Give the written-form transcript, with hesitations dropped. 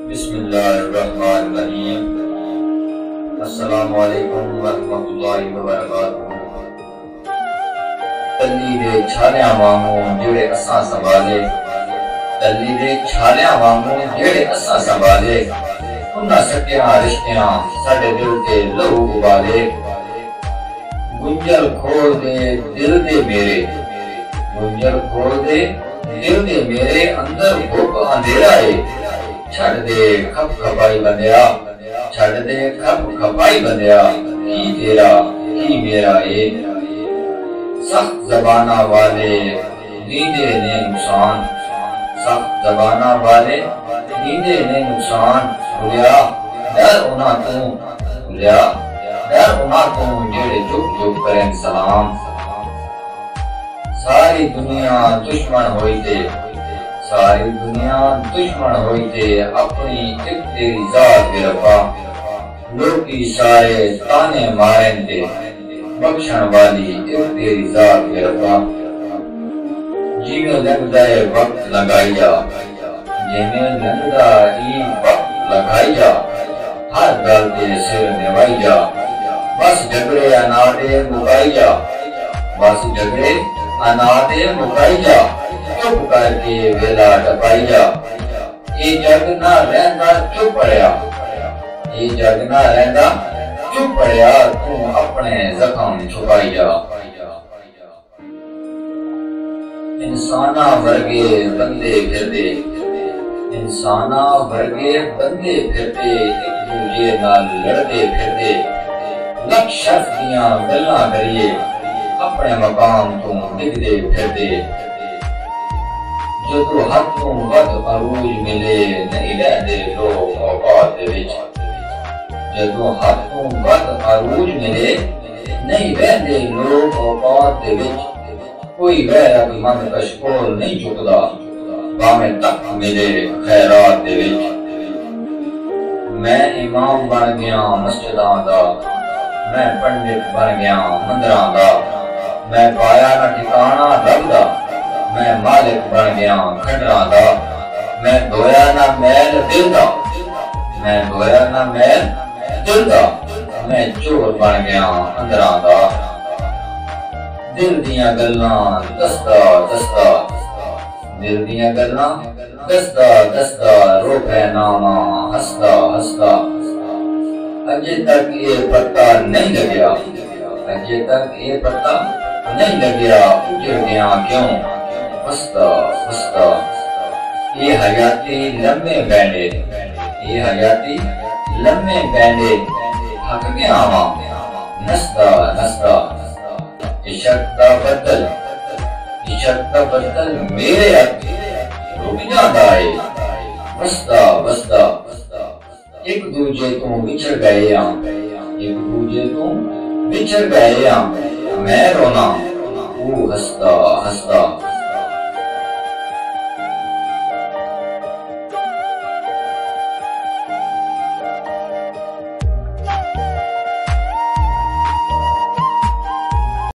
بسم اللہ الرحمن الرحیم۔ السلام علیکم ورحمۃ اللہ وبرکاتہ۔ تلی دے چھالیاں وانگوں جڑے اساں سنبھالے، تلی دے چھالیاں وانگوں جڑے اساں سنبھالے، انہاں سٹیاں رشتیاں ساڈے دل تے لہو ابالے۔ گنجل کھول دے دل دے میرے، گنجل کھول دے دل دے میرے، اندر بھوک اندھیرا ہے، چھڑ دے کھپ کھپائی بندیا، چھڑ دے کھپ کھپائی بندیا، کی تیرا کی میرا ہے۔ سخت زبانہ والے دیندے نے نقصان، سخت زبانہ والے دیندے نے نقصان، بھولیا ڈر انہاں تو، بھولیا ڈر انہاں تو جڑے چپ چپ کریں سلام۔ ساری دنیا دشمن ہوئی تے، ساری دنیا دشمن ہوئی تے، اپنی ایک تیری ذات بے رفا، لوکی سارے تانے مارن تے، بخشن والی ایک تیری ذات بے رفا۔ جیویں لنگدا ہے وقت لگائی جا، جیویں لنگدا ہی وقت لگائی جا، ہر گل تے سر نوائی جا، بس جھگڑے انا دے مکائی جا، بس جھگڑے انا دے مکائی جا، چپ کر کے ویلا ٹپائی جا۔ یہ جگ نہ رہندا چپ پڑیا، یہ جگ نہ رہندا چپ پڑیا، تو اپنے زخم چھپائی جا۔ انساناں ورگے بندے پھردے، انساناں ورگے بندے پھردے، ایک دوجے نال لڑدے پھردے، لکھ شرف دیاں گلاں کریے، اپنے مقام تو ڈگدے پھردے۔ جدو حد تو ود عروج ملے، نہیں رہندے لوگ اوقات دے وچ، جدو حد تو ود عروج ملے، نہیں رہندے لوگ اوقات دے وچ، کوئی غیرت مند کشکول نہیں چکدا، باویں تک ملے خیرات دے وچ۔ میں امام بن گیا مسجداں دا، میں پنڈت بن گیا مندراں دا، میں پایا نہ ٹھکانہ رب دا، میں مالک بن گیا کھڈراں دا، میں دھویا نہ میل دل دا، میں دھویا نہ میل دل دا، میں چور بن گیا اندراں دا۔ دل دیاں گلاں دسدا دسدا، دل دیاں گلاں دسدا دسدا، رو پے نامہ ہسدا ہسدا، اجے تک یہ پتہ نہیں لگیا، اجے تک یہ پتہ نہیں لگیا، اجڑ گیا کیوں بستا بستا۔ یہ حیاتی لمبے بینڈے، یہ حیاتی لمبے بینڈے، تھک گیا ماں نسدا نسدا۔ عشق دا بدل، عشق دا بدل میرے ہاتھ رک جاندا ہے، بستا بستا۔ ایک دوجے تو بچھڑ گئے ہاں، ایک دوجے تو بچھڑ گئے ہاں، میں رونا وہ ہستا ہستا۔